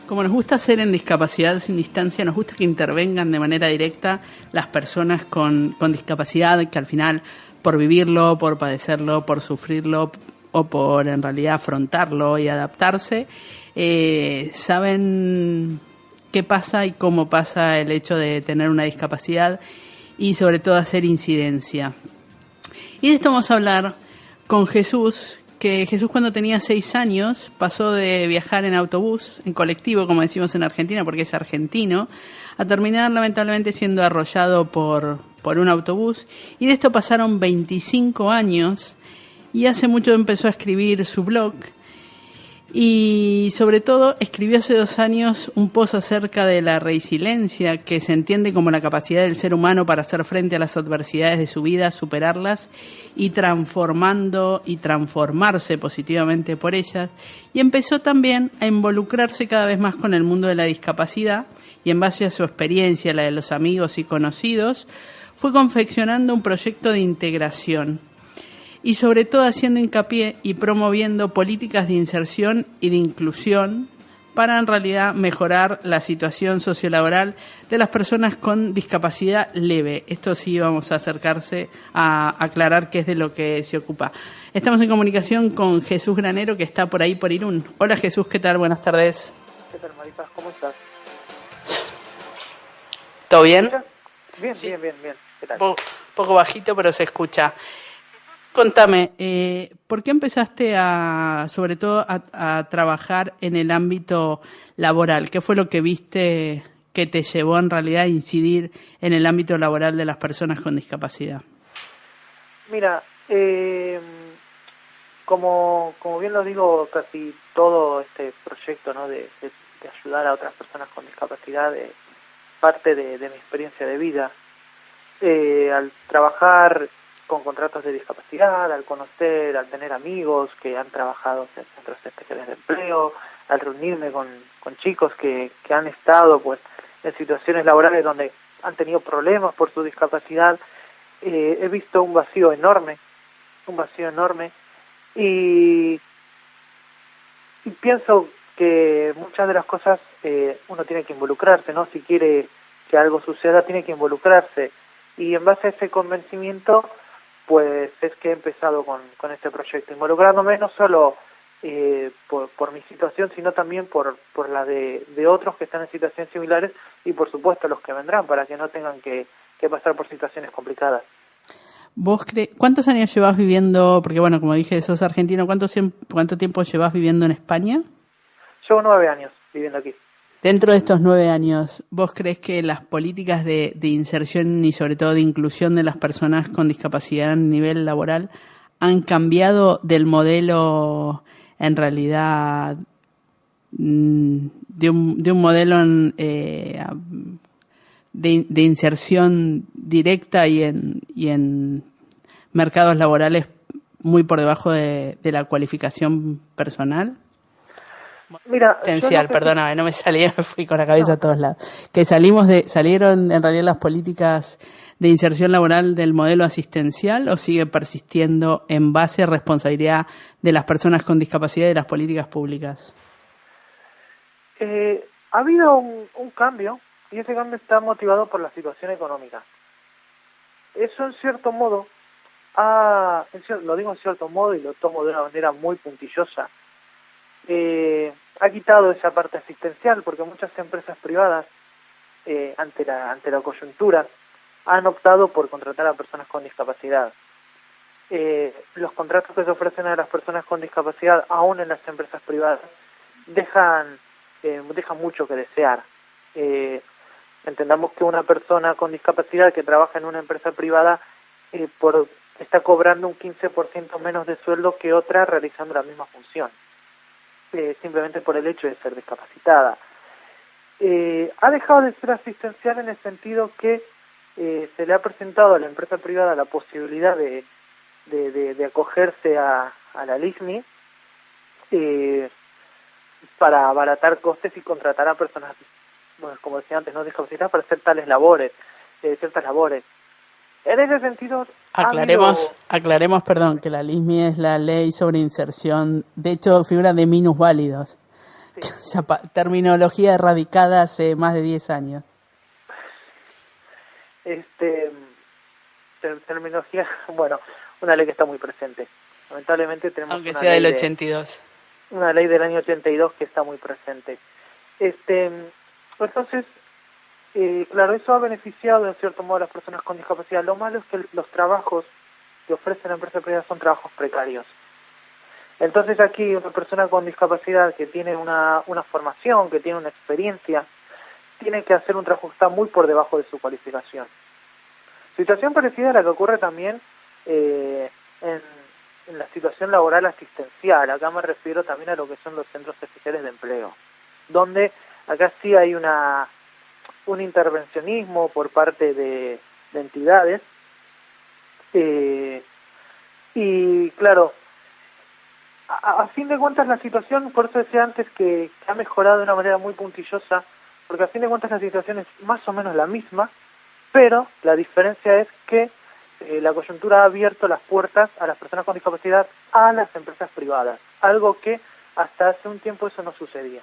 Como nos gusta hacer en Discapacidad sin Distancia, nos gusta que intervengan de manera directa las personas con discapacidad, que al final, por vivirlo, por padecerlo, por sufrirlo o por en realidad afrontarlo y adaptarse, saben qué pasa y cómo pasa el hecho de tener una discapacidad y sobre todo hacer incidencia. Y de esto vamos a hablar con Jesús, que Jesús cuando tenía 6 años pasó de viajar en autobús, en colectivo, como decimos en Argentina, porque es argentino, a terminar lamentablemente siendo arrollado por un autobús. Y de esto pasaron 25 años y hace mucho empezó a escribir su blog. Y sobre todo escribió hace 2 años un post acerca de la resiliencia, que se entiende como la capacidad del ser humano para hacer frente a las adversidades de su vida, superarlas y transformarse positivamente por ellas. Y empezó también a involucrarse cada vez más con el mundo de la discapacidad y en base a su experiencia, la de los amigos y conocidos, fue confeccionando un proyecto de integración. Y sobre todo haciendo hincapié y promoviendo políticas de inserción y de inclusión para en realidad mejorar la situación sociolaboral de las personas con discapacidad leve. Esto sí vamos a acercarse a aclarar qué es de lo que se ocupa. Estamos en comunicación con Jesús Granero, que está por ahí por Irún. Hola Jesús, ¿qué tal? Buenas tardes. ¿Qué tal, Maripaz? ¿Cómo estás? ¿Todo bien? Bien, Sí. bien. ¿Qué tal? Poco bajito, pero se escucha. Contame, ¿por qué empezaste sobre todo a trabajar en el ámbito laboral? ¿Qué fue lo que viste que te llevó en realidad a incidir en el ámbito laboral de las personas con discapacidad? Mira, como bien lo digo, casi todo este proyecto, ¿no? de ayudar a otras personas con discapacidad es parte de mi experiencia de vida. Al trabajar con contratos de discapacidad, al conocer, al tener amigos que han trabajado en centros especiales de empleo, al reunirme con chicos que han estado pues en situaciones laborales donde han tenido problemas por su discapacidad, he visto un vacío enorme y pienso que muchas de las cosas uno tiene que involucrarse, ¿no? Si quiere que algo suceda, tiene que involucrarse, y en base a ese convencimiento pues es que he empezado con este proyecto, involucrándome no solo por mi situación, sino también por la de otros que están en situaciones similares y por supuesto los que vendrán, para que no tengan que pasar por situaciones complicadas. ¿Cuántos años llevas viviendo, porque bueno, como dije, sos argentino, ¿cuánto tiempo llevas viviendo en España? Llevo 9 años viviendo aquí. Dentro de estos 9 años, ¿vos crees que las políticas de inserción y sobre todo de inclusión de las personas con discapacidad a nivel laboral han cambiado del modelo, en realidad, de un modelo de inserción directa y en mercados laborales muy por debajo de la cualificación personal? Mira, Perdóname, no me salía, me fui con la cabeza a todos lados. Que salieron en realidad las políticas de inserción laboral del modelo asistencial, o sigue persistiendo en base a responsabilidad de las personas con discapacidad y de las políticas públicas? Ha habido un cambio, y ese cambio está motivado por la situación económica. Eso en cierto modo, lo digo en cierto modo y lo tomo de una manera muy puntillosa, ha quitado esa parte asistencial, porque muchas empresas privadas, ante la coyuntura, han optado por contratar a personas con discapacidad. Los contratos que se ofrecen a las personas con discapacidad, aún en las empresas privadas, dejan mucho que desear. Entendamos que una persona con discapacidad que trabaja en una empresa privada está cobrando un 15% menos de sueldo que otra realizando la misma función, simplemente por el hecho de ser discapacitada. Ha dejado de ser asistencial en el sentido que se le ha presentado a la empresa privada la posibilidad de acogerse a la LISMI para abaratar costes y contratar a personas, bueno, como decía antes, no discapacitadas, para hacer ciertas labores. En ese sentido, aclaremos, perdón, que la LISMI es la Ley sobre Inserción, de hecho figura de minusválidos. Sí. Ya terminología erradicada hace más de 10 años. Terminología, bueno, una ley que está muy presente. Lamentablemente tenemos Aunque una sea ley del 82. una ley del año 82 que está muy presente. Entonces, claro, eso ha beneficiado en cierto modo a las personas con discapacidad. Lo malo es que los trabajos que ofrecen la empresa privada son trabajos precarios. Entonces aquí una persona con discapacidad que tiene una formación, que tiene una experiencia, tiene que hacer un trabajo que está muy por debajo de su cualificación. Situación parecida a la que ocurre también en la situación laboral asistencial. Acá me refiero también a lo que son los centros especiales de empleo, donde acá sí hay un intervencionismo por parte de entidades, y claro, a fin de cuentas la situación, por eso decía antes que ha mejorado de una manera muy puntillosa, porque a fin de cuentas la situación es más o menos la misma, pero la diferencia es que la coyuntura ha abierto las puertas a las personas con discapacidad a las empresas privadas, algo que hasta hace un tiempo eso no sucedía.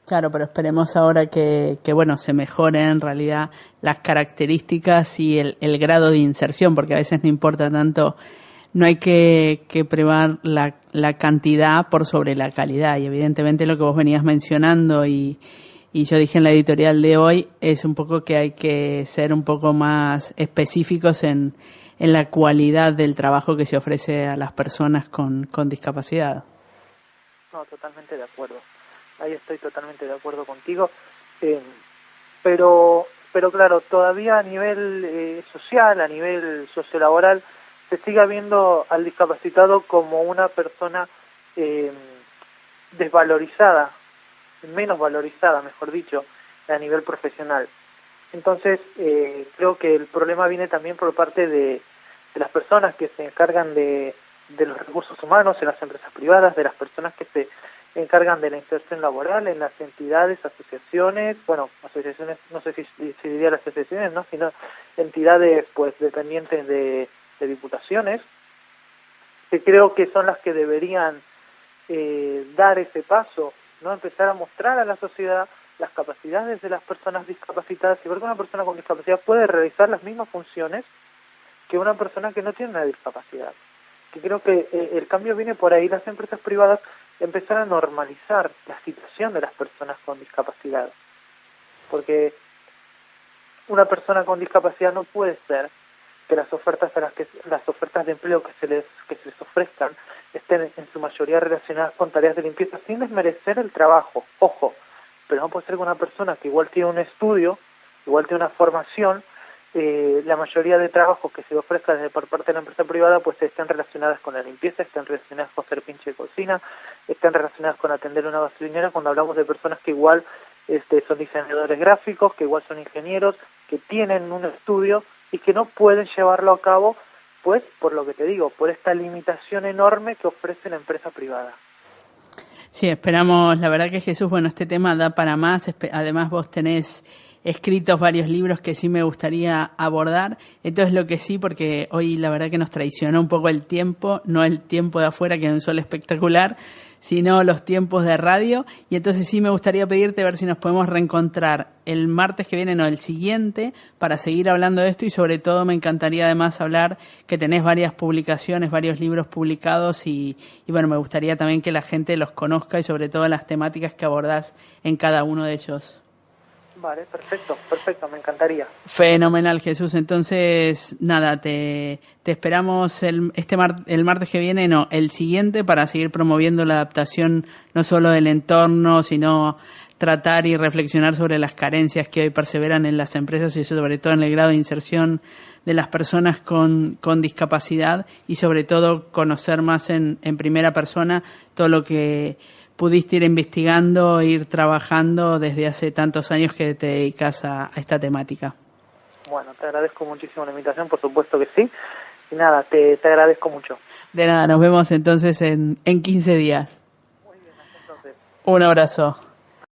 Claro, pero esperemos ahora que bueno, se mejoren en realidad las características y el grado de inserción, porque a veces no importa tanto, no hay que privar la cantidad por sobre la calidad. Y evidentemente lo que vos venías mencionando y yo dije en la editorial de hoy es un poco que hay que ser un poco más específicos en la cualidad del trabajo que se ofrece a las personas con discapacidad. No, totalmente de acuerdo. Ahí estoy totalmente de acuerdo contigo. Pero claro, todavía a nivel social, a nivel sociolaboral, se sigue viendo al discapacitado como una persona desvalorizada, menos valorizada, mejor dicho, a nivel profesional. Entonces, creo que el problema viene también por parte de las personas que se encargan de los recursos humanos en las empresas privadas, de las personas que se encargan de la inserción laboral en las entidades, asociaciones, bueno, asociaciones, no sé si diría las asociaciones, ¿no?, sino entidades pues dependientes de diputaciones, que creo que son las que deberían dar ese paso, ¿no?, empezar a mostrar a la sociedad las capacidades de las personas discapacitadas y ver que una persona con discapacidad puede realizar las mismas funciones que una persona que no tiene una discapacidad. Que creo que el cambio viene por ahí, las empresas privadas empezar a normalizar la situación de las personas con discapacidad, porque una persona con discapacidad no puede ser que las ofertas de empleo que se les ofrezcan estén en su mayoría relacionadas con tareas de limpieza, sin desmerecer el trabajo, ojo, pero no puede ser que una persona que igual tiene un estudio, igual tiene una formación, la mayoría de trabajos que se ofrezcan por parte de la empresa privada pues estén relacionadas con la limpieza, estén relacionadas con ser pinche de cocina, estén relacionadas con atender una gasolinera, cuando hablamos de personas que igual son diseñadores gráficos, que igual son ingenieros, que tienen un estudio y que no pueden llevarlo a cabo, pues por lo que te digo, por esta limitación enorme que ofrece la empresa privada. Sí, esperamos, la verdad que Jesús, bueno, este tema da para más, además vos tenés escritos varios libros que sí me gustaría abordar, entonces lo que sí, porque hoy la verdad que nos traicionó un poco el tiempo, no el tiempo de afuera que es un sol espectacular, sino los tiempos de radio, y entonces sí me gustaría pedirte a ver si nos podemos reencontrar el martes que viene, no, el siguiente, para seguir hablando de esto, y sobre todo me encantaría además hablar que tenés varias publicaciones, varios libros publicados, y bueno, me gustaría también que la gente los conozca y sobre todo las temáticas que abordás en cada uno de ellos. Vale, perfecto, me encantaría. Fenomenal, Jesús. Entonces, nada, te esperamos el martes que viene, no, el siguiente, para seguir promoviendo la adaptación no solo del entorno, sino tratar y reflexionar sobre las carencias que hoy perseveran en las empresas y sobre todo en el grado de inserción de las personas con discapacidad, y sobre todo conocer más en primera persona todo lo que pudiste ir investigando, ir trabajando desde hace tantos años que te dedicas a esta temática. Bueno, te agradezco muchísimo la invitación, por supuesto que sí. Y nada, te agradezco mucho. De nada, nos vemos entonces en 15 días. Muy bien, hasta entonces. Un abrazo.